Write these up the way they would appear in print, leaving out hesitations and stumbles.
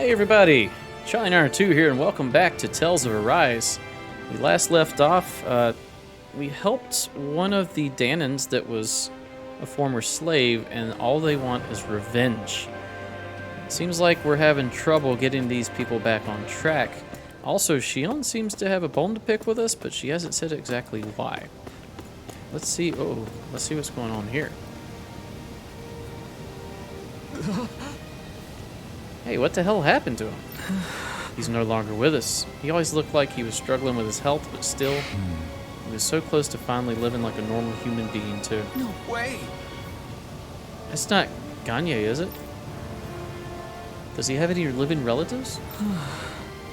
Hey everybody, Charlie 902 here, and welcome back to Tales of Arise. We last left off, we helped one of the Danans that was a former slave, and all they want is revenge. It seems like we're having trouble getting these people back on track. Also, Shion seems to have a bone to pick with us, but she hasn't said exactly why. Let's see what's going on here. Hey, what the hell happened to him? He's no longer with us. He always looked like he was struggling with his health, but still, he was so close to finally living like a normal human being, too. No way! That's not Gagne, is it? Does he have any living relatives?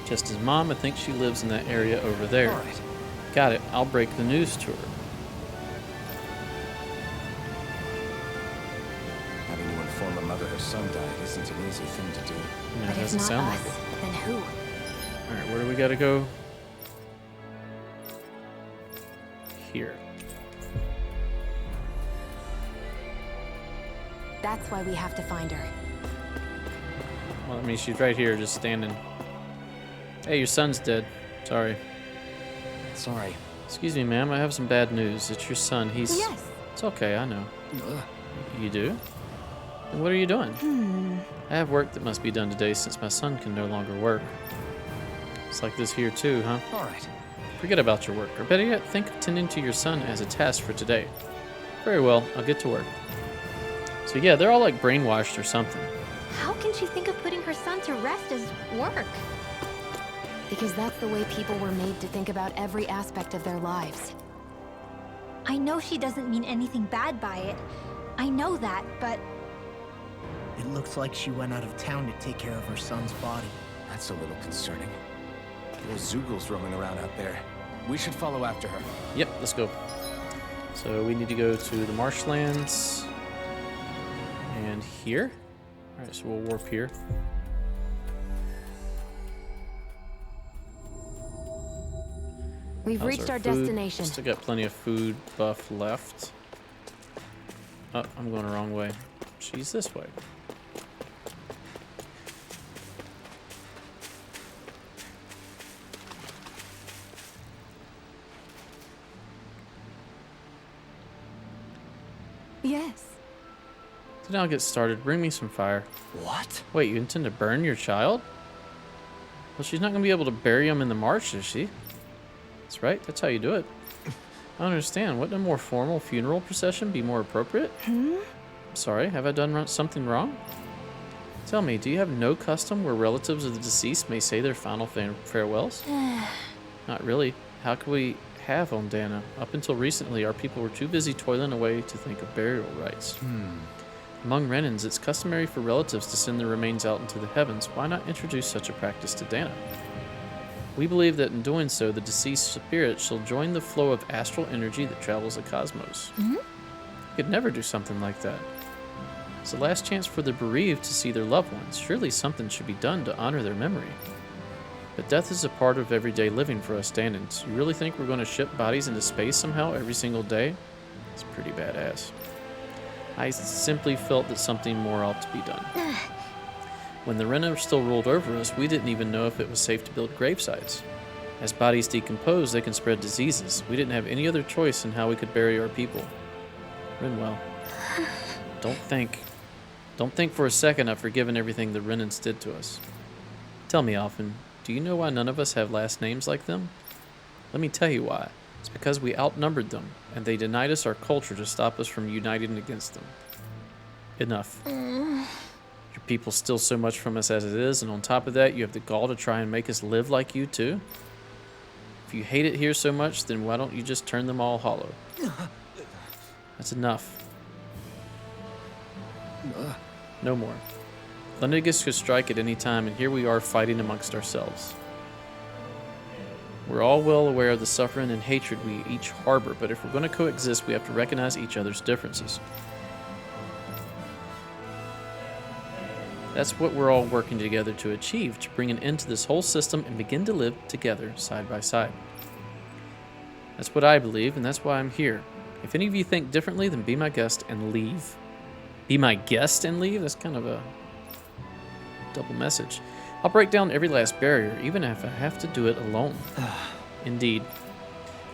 Just his mom. I think she lives in that area over there. All right. Got it. I'll break the news to her. Having to inform a mother her son died isn't an easy thing to do. Yeah, But it if doesn't not sound us, like it. then who? Alright, where do we gotta go? Here. That's why we have to find her. Well, I mean, she's right here, just standing. Hey, your son's dead. Sorry. Sorry. Excuse me, ma'am. I have some bad news. It's your son. He's... Yes. It's okay, I know. Ugh. You do? Then what are you doing? I have work that must be done today since my son can no longer work. It's like this here too, huh? All right. Forget about your work, or better yet, think of tending to your son as a task for today. Very well, I'll get to work. So yeah, they're all like brainwashed or something. How can she think of putting her son to rest as work? Because that's the way people were made to think about every aspect of their lives. I know she doesn't mean anything bad by it. I know that, but It looks like she went out of town to take care of her son's body. That's a little concerning. There's Zoogles roaming around out there. We should follow after her. Yep, let's go. So we need to go to the marshlands. And here? Alright, so we'll warp here. We've How's reached our food? destination. Still got plenty of food buff left. Oh, I'm going the wrong way. She's this way. Yes. So now I'll get started. Bring me some fire. What? Wait, you intend to burn your child? Well, she's not going to be able to bury him in the marsh, is she? That's right. That's how you do it. I don't understand. Wouldn't a more formal funeral procession be more appropriate? Sorry, have I done something wrong? Tell me, do you have no custom where relatives of the deceased may say their final farewells? Not really. How could we have on Dana? Up until recently, our people were too busy toiling away to think of burial rites. Among Renans, it's customary for relatives to send their remains out into the heavens. Why not introduce such a practice to Dana? We believe that in doing so, the deceased spirit shall join the flow of astral energy that travels the cosmos. You could never do something like that. It's the last chance for the bereaved to see their loved ones. Surely something should be done to honor their memory. But death is a part of everyday living for us Danans. You really think we're going to ship bodies into space somehow every single day? It's pretty badass. I simply felt that something more ought to be done. When the Renner still ruled over us, we didn't even know if it was safe to build gravesites. As bodies decompose, they can spread diseases. We didn't have any other choice in how we could bury our people. Rinwell, don't think for a second I've forgiven everything the Renans did to us. Tell me, Alphen, do you know why none of us have last names like them? Let me tell you why. It's because we outnumbered them, and they denied us our culture to stop us from uniting against them. Enough. Your people steal so much from us as it is, and on top of that, you have the gall to try and make us live like you too? If you hate it here so much, then why don't you just turn them all hollow? That's enough. No more. Lenegis could strike at any time, and here we are fighting amongst ourselves. We're all well aware of the suffering and hatred we each harbor, but if we're going to coexist, we have to recognize each other's differences. That's what we're all working together to achieve, to bring an end to this whole system and begin to live together side by side. That's what I believe, and that's why I'm here. If any of you think differently, then be my guest and leave. Be my guest and leave? That's kind of a double message. I'll break down every last barrier, even if I have to do it alone. Indeed.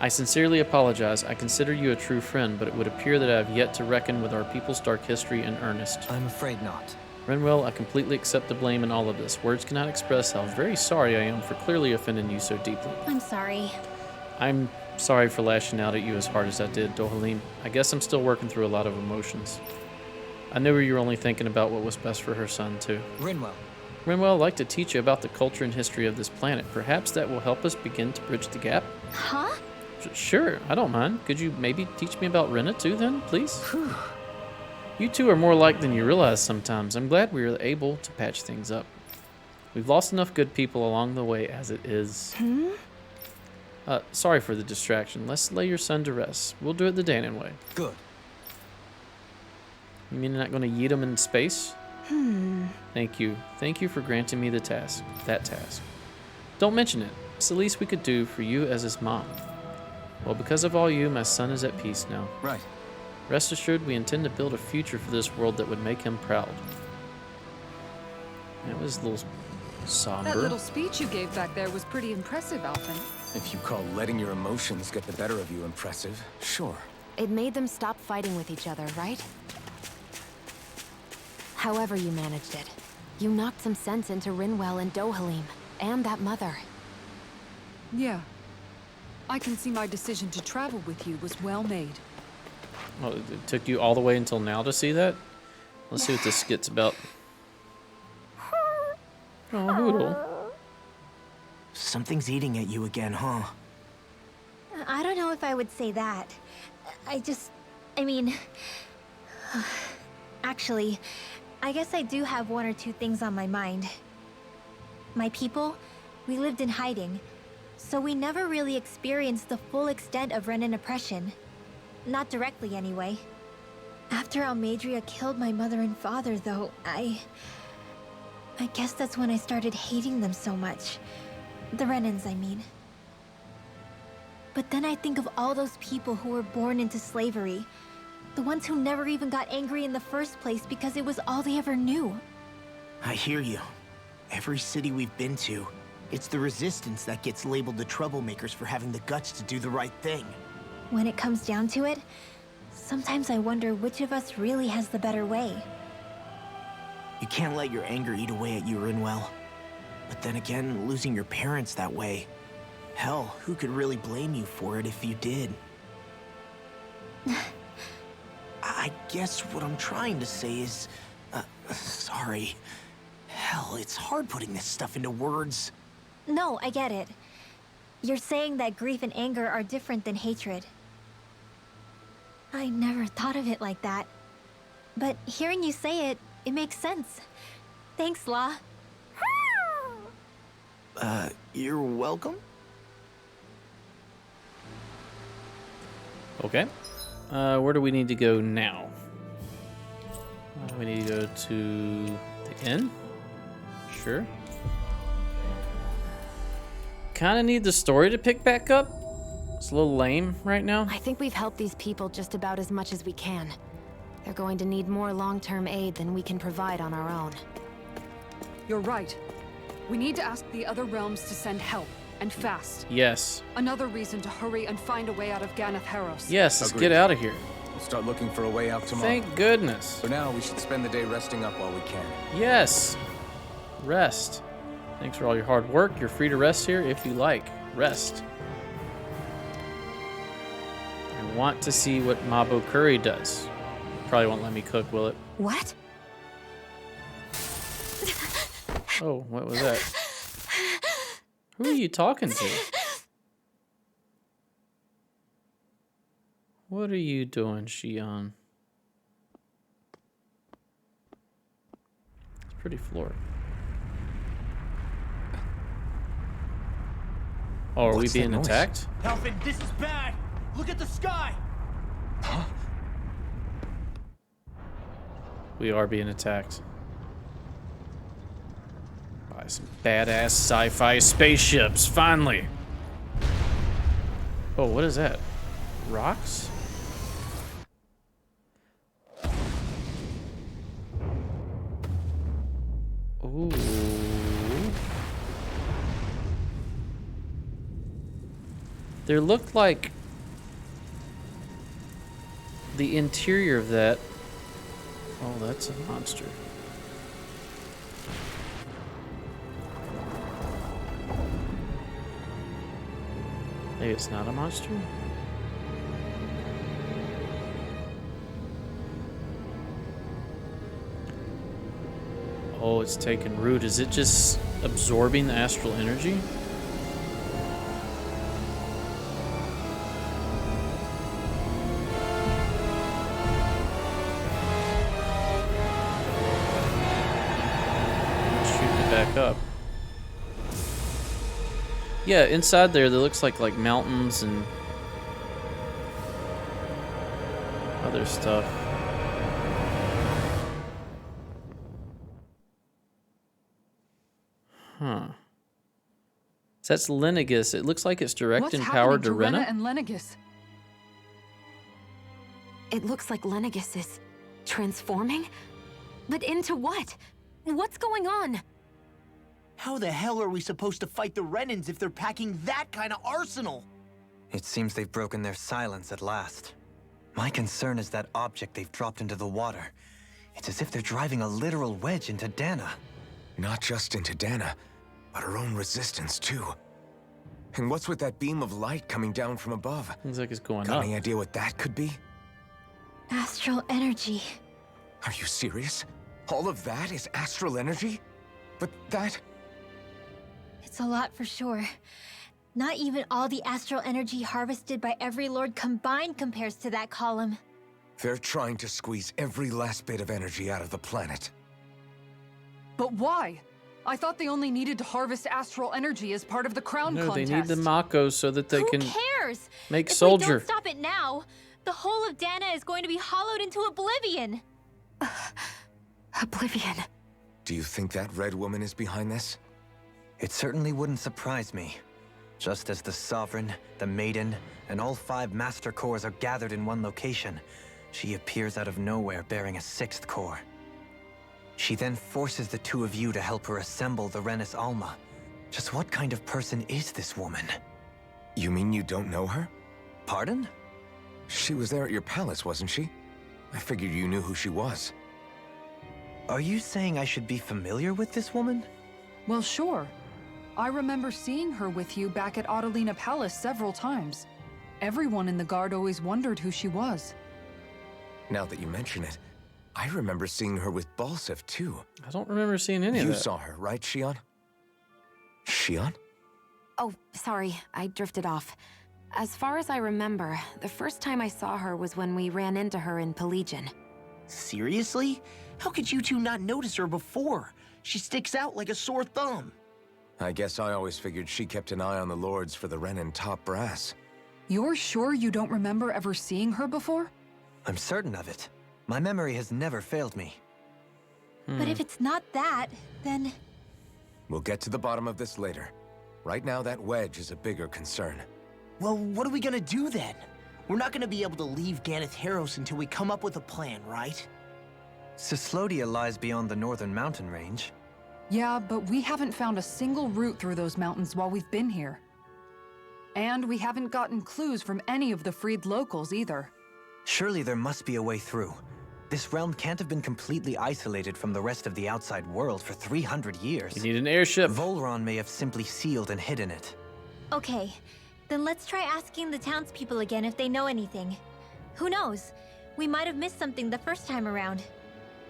I sincerely apologize. I consider you a true friend, but it would appear that I have yet to reckon with our people's dark history in earnest. I'm afraid not. Renwell, I completely accept the blame in all of this. Words cannot express how very sorry I am for clearly offending you so deeply. I'm sorry. I'm sorry for lashing out at you as hard as I did, Dohalim. I guess I'm still working through a lot of emotions. I knew you were only thinking about what was best for her son, too. Rinwell. Renwell, I'd like to teach you about the culture and history of this planet. Perhaps that will help us begin to bridge the gap? Huh? Sure, I don't mind. Could you maybe teach me about Rena, too, then, please? You two are more alike than you realize sometimes. I'm glad we were able to patch things up. We've lost enough good people along the way as it is. Sorry for the distraction. Let's lay your son to rest. We'll do it the Danon way. Good. You mean you're not going to yeet him in space? Thank you. Thank you for granting me the task. That task. Don't mention it. It's the least we could do for you as his mom. Well, because of all you, my son is at peace now. Right. Rest assured, we intend to build a future for this world that would make him proud. That was a little somber. That little speech you gave back there was pretty impressive, Alphen. If you call letting your emotions get the better of you impressive, sure. It made them stop fighting with each other, right? However you managed it, you knocked some sense into Rinwell and Dohalim, and that mother. Yeah. I can see my decision to travel with you was well made. Oh, it took you all the way until now to see that? Let's see what this skit's about. Oh, Hoodle. Something's eating at you again, huh? I don't know if I would say that. I mean... Actually, I guess I do have one or two things on my mind. My people, we lived in hiding, so we never really experienced the full extent of Renan oppression. Not directly, anyway. After Almadria killed my mother and father, though, I guess that's when I started hating them so much. The Renans, I mean. But then I think of all those people who were born into slavery. The ones who never even got angry in the first place because it was all they ever knew. I hear you. Every city we've been to, it's the resistance that gets labeled the troublemakers for having the guts to do the right thing. When it comes down to it, sometimes I wonder which of us really has the better way. You can't let your anger eat away at you, Rinwell. But then again, losing your parents that way... Hell, who could really blame you for it if you did? I guess what I'm trying to say is... sorry. Hell, it's hard putting this stuff into words. No, I get it. You're saying that grief and anger are different than hatred. I never thought of it like that. But hearing you say it, it makes sense. Thanks, La. You're welcome? Okay. Where do we need to go now? We need to go to the inn? Sure. Kind of need the story to pick back up. It's a little lame right now. I think we've helped these people just about as much as we can. They're going to need more long-term aid than we can provide on our own. You're right. We need to ask the other realms to send help, and fast. Yes. Another reason to hurry and find a way out of Ganath Haros. Yes, let's Agreed. get out of here. We'll start looking for a way out tomorrow. Thank goodness. For now, we should spend the day resting up while we can. Yes. Rest. Thanks for all your hard work. You're free to rest here if you like. Rest. I want to see what Mabo Curry does. Probably won't let me cook, will it? What? Oh, what was that? Who are you talking to? What are you doing, Shion? It's pretty floor. Oh, are What's we that being noise? attacked? Alvin, this is bad! Look at the sky! Huh? We are being attacked. By some badass sci-fi spaceships, finally! Oh, what is that? Rocks? Ooh. There looked like the interior of that. Oh, that's a monster. Maybe it's not a monster? Oh, it's taking root. Is it just absorbing the astral energy? Shoot it back up. Yeah, inside there looks like mountains and other stuff. Huh. So that's Lenegis. It looks like it's direct What's and powered to happening Rena. and Lenegis? It looks like Lenegis is transforming? But into what? What's going on? How the hell are we supposed to fight the Renans if they're packing that kind of arsenal? It seems they've broken their silence at last. My concern is that object they've dropped into the water. It's as if they're driving a literal wedge into Dana. Not just into Dana, but her own resistance too. And what's with that beam of light coming down from above? Looks like it's going Got up. any idea what that could be? Astral energy. Are you serious? All of that is astral energy? But that... It's a lot for sure. Not even all the astral energy harvested by every lord combined compares to that column. They're trying to squeeze every last bit of energy out of the planet. But why? I thought they only needed to harvest astral energy as part of the crown No, contest. they need the Mako so that they Who can cares? make If soldier. we don't stop it now, the whole of Dana is going to be hollowed into oblivion. Oblivion. Do you think that red woman is behind this? It certainly wouldn't surprise me. Just as the Sovereign, the Maiden, and all 5 Master Cores are gathered in one location, she appears out of nowhere bearing a 6th core. She then forces the 2 of you to help her assemble the Renis Alma. Just what kind of person is this woman? You mean you don't know her? Pardon? She was there at your palace, wasn't she? I figured you knew who she was. Are you saying I should be familiar with this woman? Well, sure. I remember seeing her with you back at Adelina Palace several times. Everyone in the guard always wondered who she was. Now that you mention it, I remember seeing her with Balsef too. I don't remember seeing any of You that. saw her, right, Shion? Shion? Oh, sorry, I drifted off. As far as I remember, the first time I saw her was when we ran into her in Pelagian. Seriously? How could you two not notice her before? She sticks out like a sore thumb. I guess I always figured she kept an eye on the lords for the Renan top brass. You're sure you don't remember ever seeing her before? I'm certain of it. My memory has never failed me. But if it's not that, then... We'll get to the bottom of this later. Right now, that wedge is a bigger concern. Well, what are we gonna do then? We're not gonna be able to leave Ganath Haros until we come up with a plan, right? Cyslodia lies beyond the northern mountain range. Yeah, but we haven't found a single route through those mountains while we've been here. And we haven't gotten clues from any of the freed locals either. Surely there must be a way through. This realm can't have been completely isolated from the rest of the outside world for 300 years. You need an airship. Volron may have simply sealed and hidden it. Okay, then let's try asking the townspeople again if they know anything. Who knows? We might have missed something the first time around.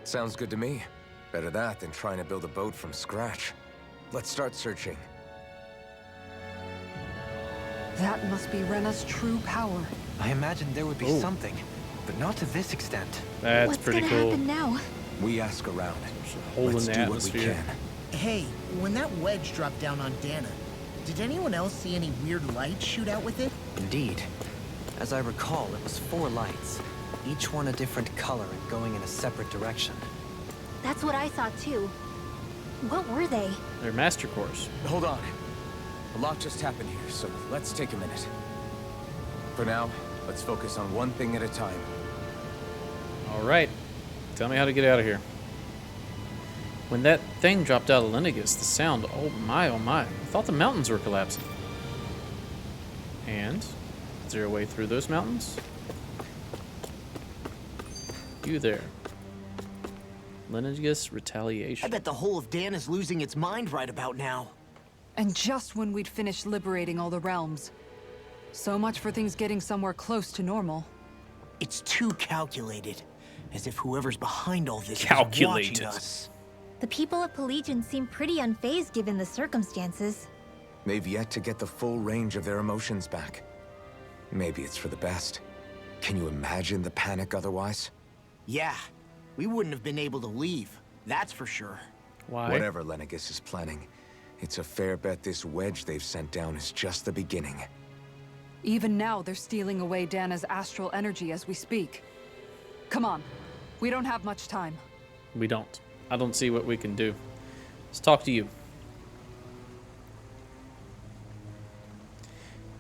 Sounds good to me. Better that than trying to build a boat from scratch. Let's start searching. That must be Rena's true power. I imagined there would be something, but not to this extent. That's What's pretty gonna cool. happen now? We ask around. Hole Let's in do the what we atmosphere. can. Hey, when that wedge dropped down on Dana, did anyone else see any weird lights shoot out with it? Indeed. As I recall, it was 4 lights, each one a different color and going in a separate direction. That's what I saw too. What were they? They're master cores. Hold on. A lot just happened here, so let's take a minute. For now, let's focus on one thing at a time. All right. Tell me how to get out of here. When that thing dropped out of Lenegis, the sound, oh my, I thought the mountains were collapsing. And is there a way through those mountains? You there. Lenegis retaliation. I bet the whole of Dan is losing its mind right about now. And just when we'd finished liberating all the realms. So much for things getting somewhere close to normal. It's too calculated. As if whoever's behind all this Calculated. is watching us. The people of Pelegion seem pretty unfazed given the circumstances. They've yet to get the full range of their emotions back. Maybe it's for the best. Can you imagine the panic otherwise? Yeah, we wouldn't have been able to leave. That's for sure. Why? Whatever Lenegis is planning, it's a fair bet this wedge they've sent down is just the beginning. Even now, they're stealing away Dana's astral energy as we speak. Come on. We don't have much time. We don't. I don't see what we can do. Let's talk to you.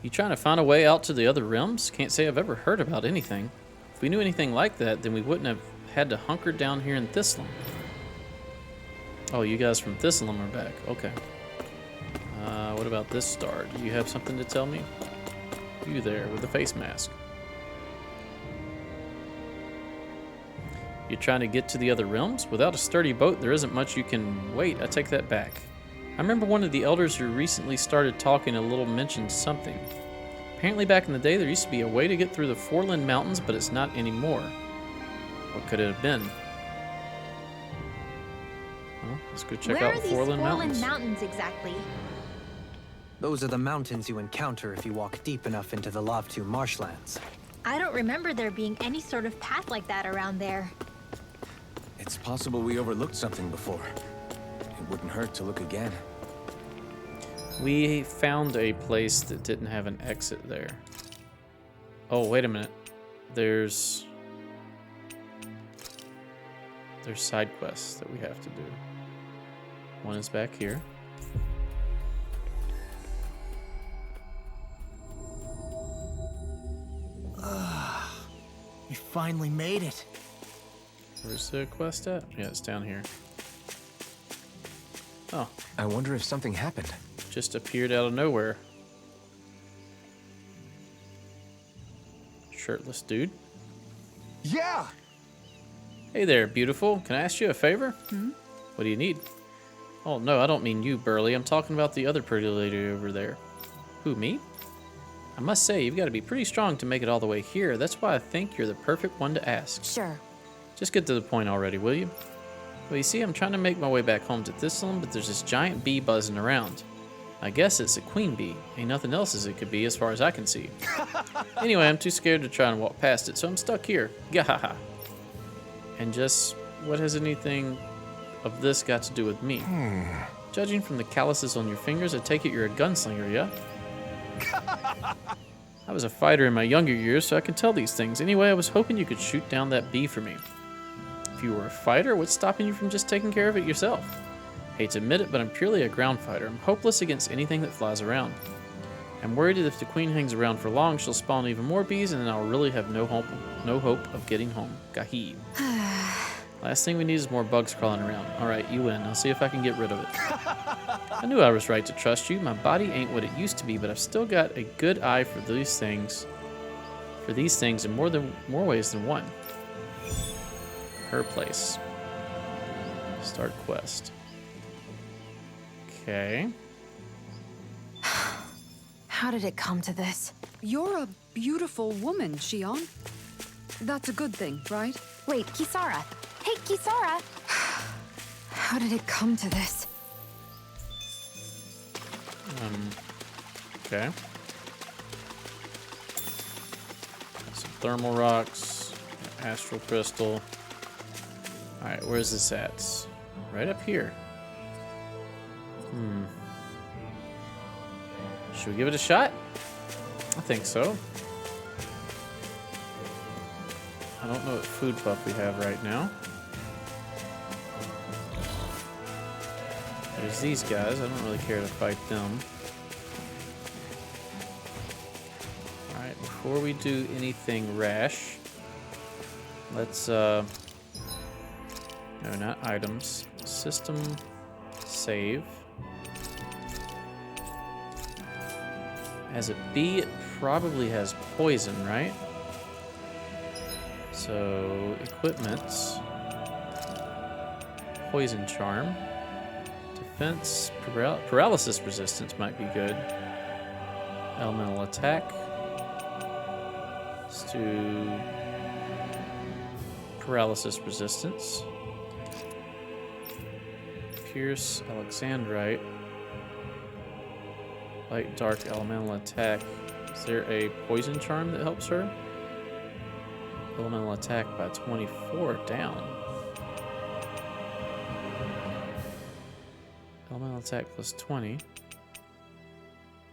You trying to find a way out to the other realms? Can't say I've ever heard about anything. If we knew anything like that, then we wouldn't have had to hunker down here in Thistleum. Oh, you guys from Thistleum are back. Okay. What about this star? Do you have something to tell me? You there with the face mask. You're trying to get to the other realms? Without a sturdy boat, there isn't much you can... Wait, I take that back. I remember one of the elders who recently started talking a little mentioned something. Apparently back in the day, there used to be a way to get through the Foreland Mountains, but it's not anymore. What could it have been? Well, let's go check out the Foreland Mountains. Where are these Foreland Mountains exactly? Those are the mountains you encounter if you walk deep enough into the Lavtu marshlands. I don't remember there being any sort of path like that around there. It's possible we overlooked something before. It wouldn't hurt to look again. We found a place that didn't have an exit there. Oh, wait a minute. There's side quests that we have to do. One is back here. We finally made it. Where's the quest at? Yeah, it's down here. Oh, I wonder if something happened. just appeared out of nowhere. Shirtless dude. Yeah! Hey there, beautiful. Can I ask you a favor? What do you need? Oh, no, I don't mean you, Burley. I'm talking about the other pretty lady over there. Who, me? I must say, you've got to be pretty strong to make it all the way here. That's why I think you're the perfect one to ask. Sure. Just get to the point already, will you? Well, you see, I'm trying to make my way back home to Thistleum, but there's this giant bee buzzing around. I guess it's a queen bee. Ain't nothing else as it could be as far as I can see. Anyway, I'm too scared to try and walk past it, so I'm stuck here. Gahaha. And just, what has anything of this got to do with me? Judging from the calluses on your fingers, I take it you're a gunslinger, yeah? I was a fighter in my younger years, so I can tell these things. Anyway, I was hoping you could shoot down that bee for me. If you were a fighter, what's stopping you from just taking care of it yourself? Hate to admit it, but I'm purely a ground fighter. I'm hopeless against anything that flies around. I'm worried that if the queen hangs around for long, she'll spawn even more bees, and then I'll really have no hope of getting home. Gahi. Last thing we need is more bugs crawling around. Alright, you win. I'll see if I can get rid of it. I knew I was right to trust you. My body ain't what it used to be, but I've still got a good eye for these things. In more ways than one. Her place. Start quest. Okay. How did it come to this? You're a beautiful woman, Shion. That's a good thing, right? Wait, Kisara. Hey, Kisara! How did it come to this? Okay. Some thermal rocks, astral crystal. Alright, where's this at? Right up here. Should we give it a shot? I think so. I don't know what food buff we have right now. There's these guys. I don't really care to fight them. Alright, before we do anything rash, let's, no, not items. System save. As a bee, it probably has poison, right? So, equipments. Poison charm. Defense, paralysis resistance might be good. Elemental attack. Let's do paralysis resistance. Pierce, Alexandrite. Light, dark, elemental attack. Is there a poison charm that helps her? Elemental attack by 24 down. Elemental attack plus 20.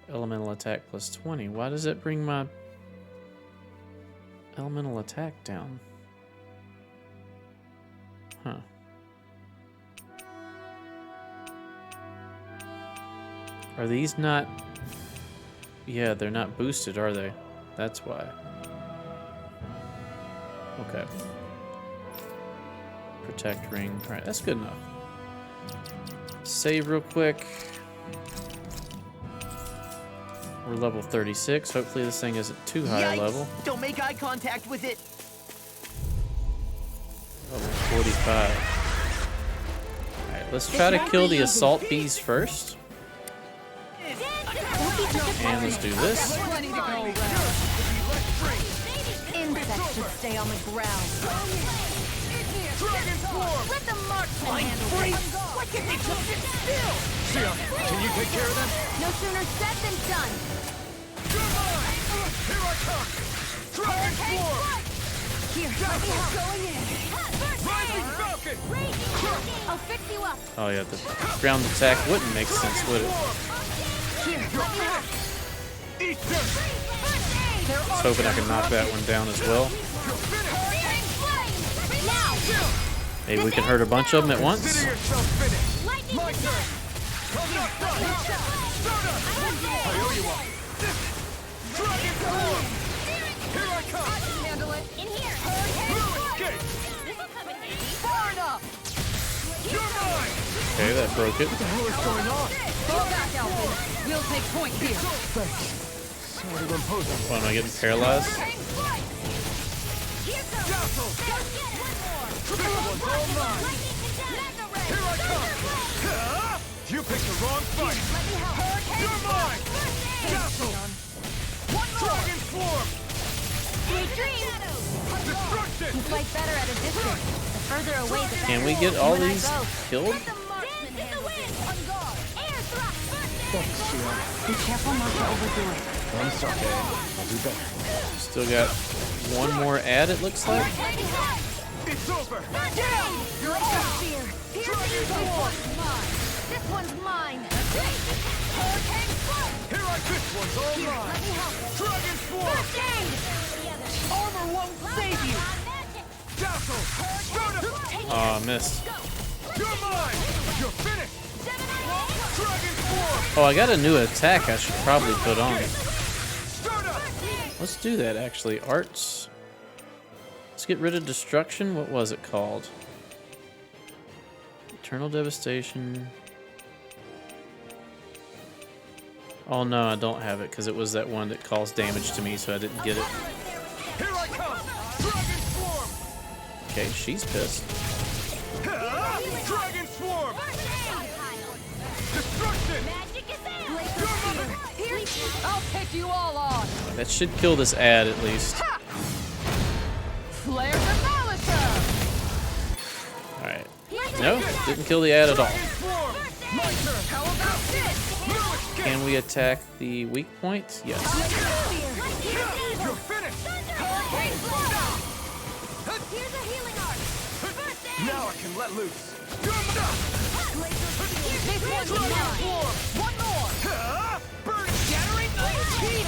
Elemental attack plus 20. Why does it bring my elemental attack down? Huh. Are these not... Yeah, they're not boosted, are they? That's why. Okay. Protect ring. Alright, that's good enough. Save real quick. We're level 36. Hopefully this thing isn't too high a level. Don't make eye contact with it. Level 45. Alright, let's try to kill the assault bees first. And let's do this. Insects should stay on the ground. Let the marksman handle it. Why can't they just sit still? Sia, can you take care of them? No sooner said than done. Here I come! Dragon Swarm! Here, let me help. Going in! Rising Falcon! I'll fix you up. Oh yeah, the ground attack wouldn't make sense, would it? Here, let me help. Eat them! I was hoping I could knock that one down as well. Maybe we can hurt a bunch of them at once. Consider yourself finished! My turn! I'm not done! I owe you one! Dragon Swarm! Here I come! Handle it. In here. Blue escape! This'll come in handy. Far enough. You're mine! Okay, that broke it. What the hell is going on? Fall back, Alvin. We'll take point here. Thanks. Sorry to impose on you. Why am I getting paralyzed? Dazzle! This one's all mine! Here I come! You picked the wrong fight! You're mine! Dazzle! Dragon Swarm! Destruction! You fight better at a distance. The further away, the better. Can we get all When I these go. killed? Thanks, Sia. Be careful not to overdo it. I'm sorry. I'll do better. Still got one more ad, it looks like. It's over! You're all fear. This one's mine. Here this one's all mine! Let me help. Dragon Swarm! First aid. Armor won't save you. Dazzle! Start up! Oh, I missed. You're mine! You're finished! Dragon Swarm! Oh, I got a new attack I should probably put on. Start up! Let's do that, actually. Arts. Let's get rid of destruction. What was it called? Eternal devastation. Oh no, I don't have it because it was that one that caused damage to me, so I didn't get it. Here I come! Dragon Swarm! Okay, she's pissed. Dragon Swarm! Destruction! I'll pick you all on. That should kill this ad at least. Flare the Malisa. Alright. No, didn't kill the ad at all. Swarm! My turn! How about this? Can we attack the weak point? Yes. You're finished! Here's a healing arc. Now I can let loose! This one's mine. One more. Burn! Shattering pieces.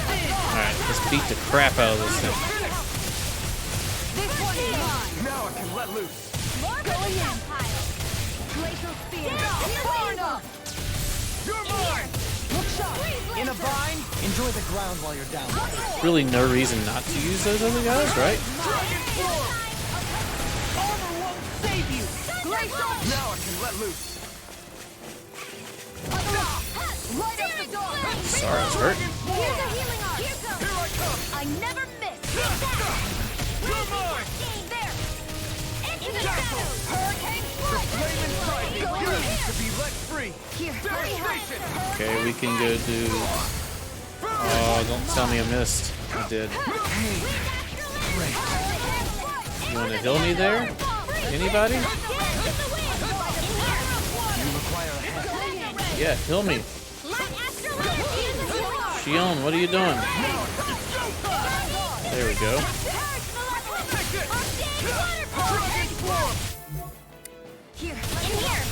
Alright, let's beat the crap out of this thing. This one's mine. Now I can let loose! Going in. Glacial spear. Far enough. You're mine! Look sharp. In a bind, enjoy the ground while you're down. Really no reason not to use those other guys, right? Dragon Swarm! Armor won't save you. Glacial. Now I can let loose! Light up the door. Sorry, it's hurt. Here's a healing arc. Here I come! I never miss. You're mine! There. Into the Castle! shadows. Hurricane The flame inside me yearns to be let free! Here. Devastation! Okay, we can go do. Oh, don't tell me I missed. I did. You want to heal me there? Anybody? Yeah, heal me. Shion, what are you doing? There we go. Here. In here.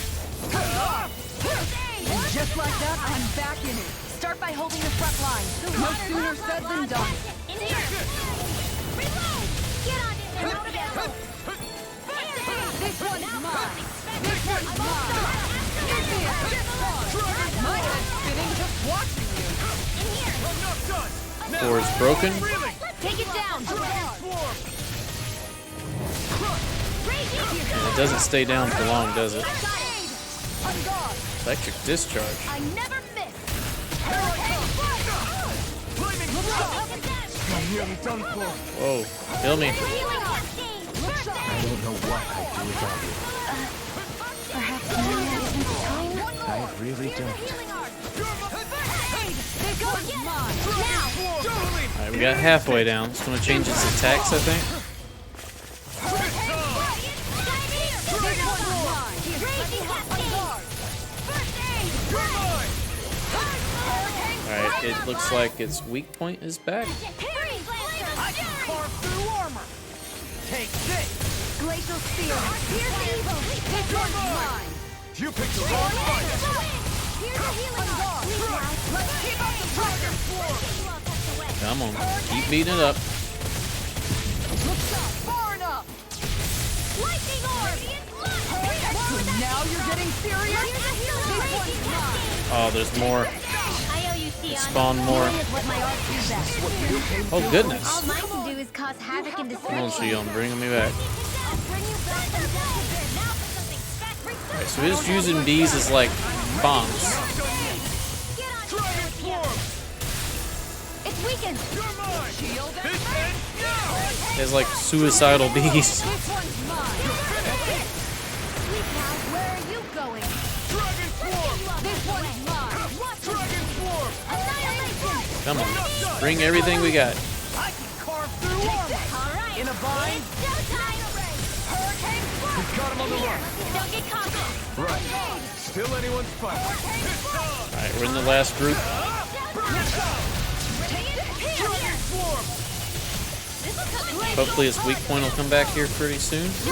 And just like that, I'm back in it. Start by holding the front line. No sooner said than done. In here. Reload. Get on in there. Out of ammo. This one's mine. This one's mine. Give me a fist bump. My head's spinning just watching you. In here. I'm not done! Now, Door is broken. really! Take it down. Transform! And it doesn't stay down for long, does it? On guard. Electric discharge. I never miss. Flaming I'm nearly done for. Whoa, heal me. I don't know what I'd do without you. Perhaps now isn't the time? I really don't. Alright, we got halfway down. It's gonna change its attacks, I think. Alright, it looks like its weak point is back. I can carve through armor! Take this! Glacial spear. Here's the evil. This one's mine. You picked the wrong fight! Here's the healing art. Let's keep up the pressure. Come on, keep beating it up. Far enough. Lightning orb. So now you're getting serious? This one's mine. Oh, there's more. I owe you, Theon. Spawn more. Healing is what my art do best. Oh, goodness. All mine can do is cause havoc and Come on, destruction. Shion, bring me back. I'll bring you back to death. Now for something spectacular. Alright, so he's using these as like bombs. Get on Dragon form! It's weakened. You're mine! This ends now! He has like suicidal bees. This one's mine. Sweet pal, where are you going? Dragon form! This one's mine. Dragon form! Annihilation. Come on, bring everything we got. I can carve through armor! All right. In a bind? It's showtime. Hurricane Swarm. We've got him on the run! Don't get caught. Right. Still anyone's fight. Alright, we're in the last group. Hopefully its weak point will come back here pretty soon. Looks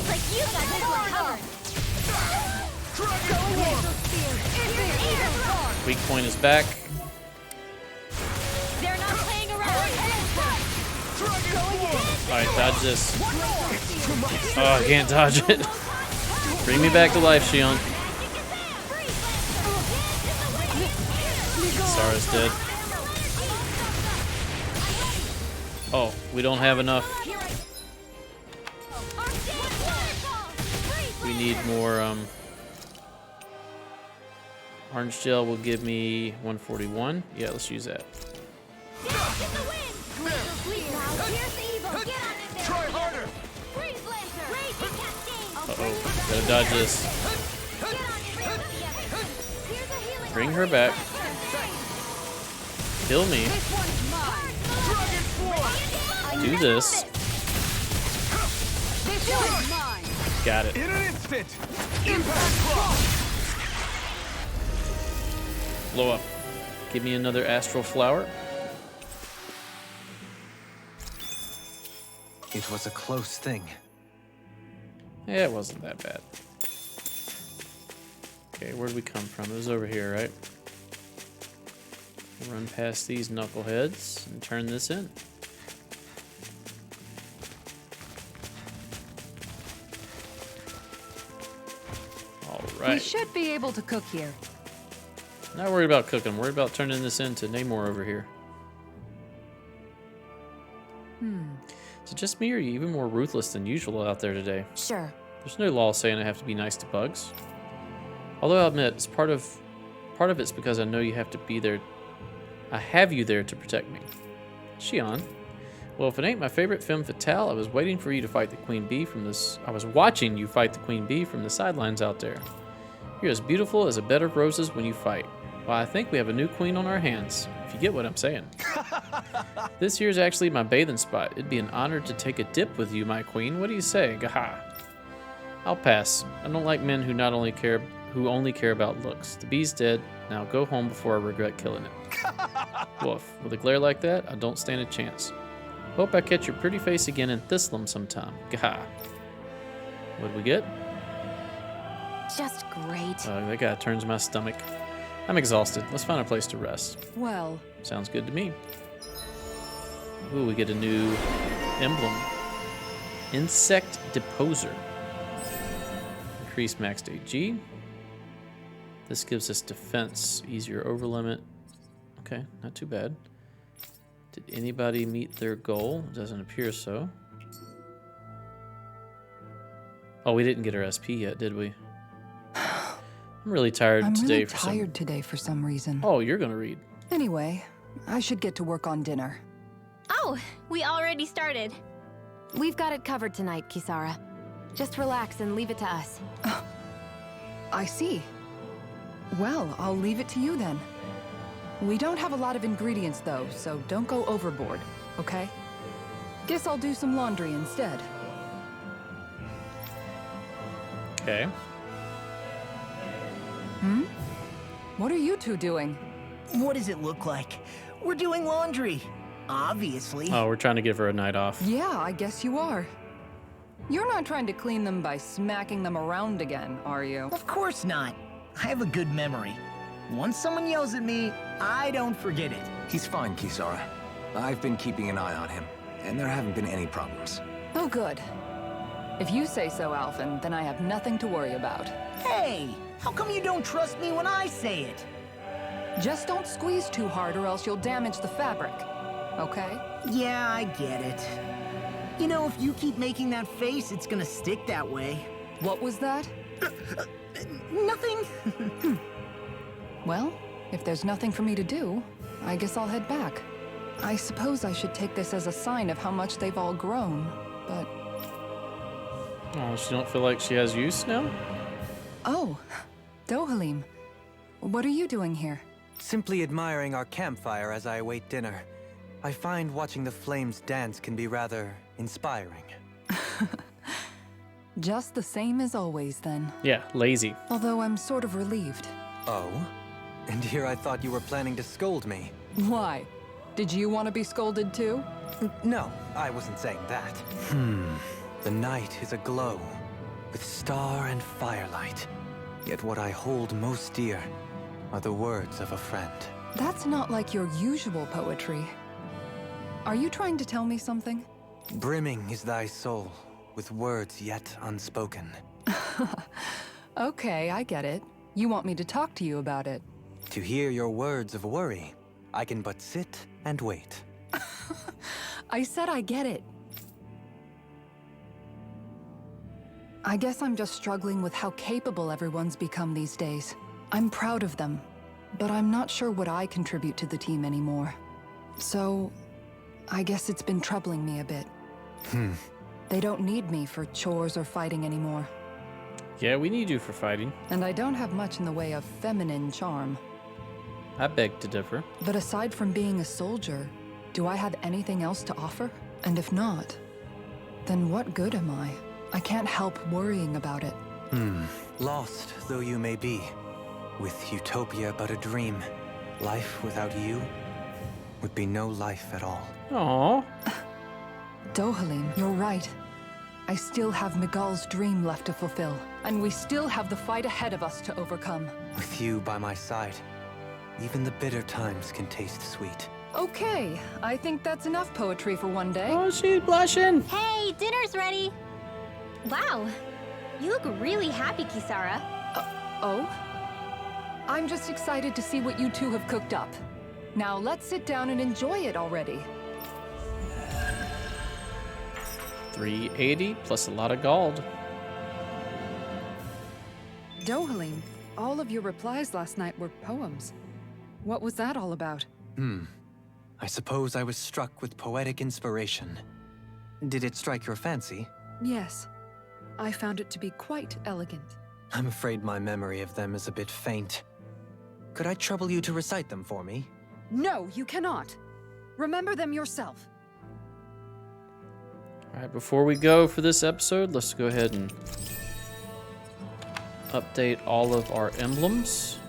like you got this one covered. Weak point is back. They're not playing around. Alright, dodge this. Oh, I can't dodge it. Bring me back to life, Shion. Sara's dead. Oh, we don't have enough. We need more, orange gel will give me 141. Yeah, let's use that. Try harder! Uh-oh, gotta dodge this. Bring her back. Kill me. Do this. This one's mine. Got it. In an instant! Impact block! Blow up. Give me another astral flower. It was a close thing. Yeah, it wasn't that bad. Okay, where'd we come from? It was over here, right? Run past these knuckleheads and turn this in. All We right. should be able to cook here. Not worried about cooking. I'm worried about turning this into Namor over here. Is it just me, or are you even more ruthless than usual out there today? Sure. There's no law saying I have to be nice to bugs. Although I'll admit, it's part of it's because I know you have to be there. I have you there to protect me. Shion. Well, if it ain't my favorite femme fatale, I was waiting for you to fight the queen bee from this. I was watching you fight the queen bee from the sidelines out there. You're as beautiful as a bed of roses when you fight. Well, I think we have a new queen on our hands, if you get what I'm saying. This here's actually my bathing spot. It'd be an honor to take a dip with you, my queen. What do you say? Gaha. I'll pass. I don't like men who only care about looks. The bee's dead. Now go home before I regret killing it. Woof. With a glare like that, I don't stand a chance. Hope I catch your pretty face again in Thistlum sometime. Gaha. What'd we get? Just great. That guy turns my stomach. I'm exhausted. Let's find a place to rest. Well, Sounds good to me. Ooh, we get a new emblem. Insect Deposer. Increase maxed AG. This gives us defense, easier over limit. Okay, not too bad. Did anybody meet their goal? Doesn't appear so. Oh, we didn't get our SP yet, did we? I'm really tired I'm today really for tired today for some reason. Oh, you're gonna read. Anyway, I should get to work on dinner. Oh, we already started. We've got it covered tonight, Kisara. Just relax and leave it to us. I see. Well, I'll leave it to you then. We don't have a lot of ingredients though, so don't go overboard, okay? Guess I'll do some laundry instead. Okay. What are you two doing? What does it look like? We're doing laundry. Obviously. Oh, we're trying to give her a night off. Yeah, I guess you are. You're not trying to clean them by smacking them around again, are you? Of course not. I have a good memory. Once someone yells at me, I don't forget it. He's fine, Kisara. I've been keeping an eye on him, and there haven't been any problems. Oh, good. If you say so, Alphen, then I have nothing to worry about. Hey, how come you don't trust me when I say it? Just don't squeeze too hard or else you'll damage the fabric, okay? Yeah, I get it. You know, if you keep making that face, it's gonna stick that way. What was that? Nothing. Well, if there's nothing for me to do, I guess I'll head back. I suppose I should take this as a sign of how much they've all grown, but... Oh, she don't feel like she has use now? Oh, Dohalim. What are you doing here? Simply admiring our campfire as I await dinner. I find watching the flames dance can be rather inspiring. Just the same as always, then. Yeah, lazy. Although I'm sort of relieved. Oh? And here I thought you were planning to scold me. Why? Did you want to be scolded too? No, I wasn't saying that. The night is aglow with star and firelight. Yet what I hold most dear are the words of a friend. That's not like your usual poetry. Are you trying to tell me something? Brimming is thy soul with words yet unspoken. Okay, I get it. You want me to talk to you about it. To hear your words of worry, I can but sit and wait. I said I get it. I guess I'm just struggling with how capable everyone's become these days. I'm proud of them, but I'm not sure what I contribute to the team anymore. So, I guess it's been troubling me a bit. They don't need me for chores or fighting anymore. Yeah, we need you for fighting. And I don't have much in the way of feminine charm. I beg to differ. But aside from being a soldier, do I have anything else to offer? And if not, then what good am I? I can't help worrying about it. Lost though you may be, with utopia but a dream, life without you would be no life at all. Aww. Dohalim, you're right. I still have Miguel's dream left to fulfill, and we still have the fight ahead of us to overcome. With you by my side, even the bitter times can taste sweet. Okay, I think that's enough poetry for one day. Oh, she's blushing. Hey, dinner's ready! Wow, you look really happy, Kisara. Oh? I'm just excited to see what you two have cooked up. Now let's sit down and enjoy it already. 380 plus a lot of gold. Dohalim, all of your replies last night were poems. What was that all about? I suppose I was struck with poetic inspiration. Did it strike your fancy? Yes. I found it to be quite elegant. I'm afraid my memory of them is a bit faint. Could I trouble you to recite them for me? No, you cannot. Remember them yourself. All right, before we go for this episode, let's go ahead and update all of our emblems.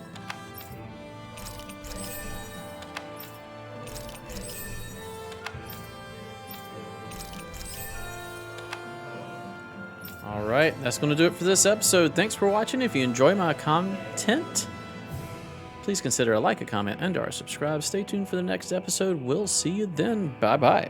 All right, that's going to do it for this episode. Thanks for watching. If you enjoy my content, please consider a like, a comment, and or subscribe. Stay tuned for the next episode. We'll see you then. Bye-bye.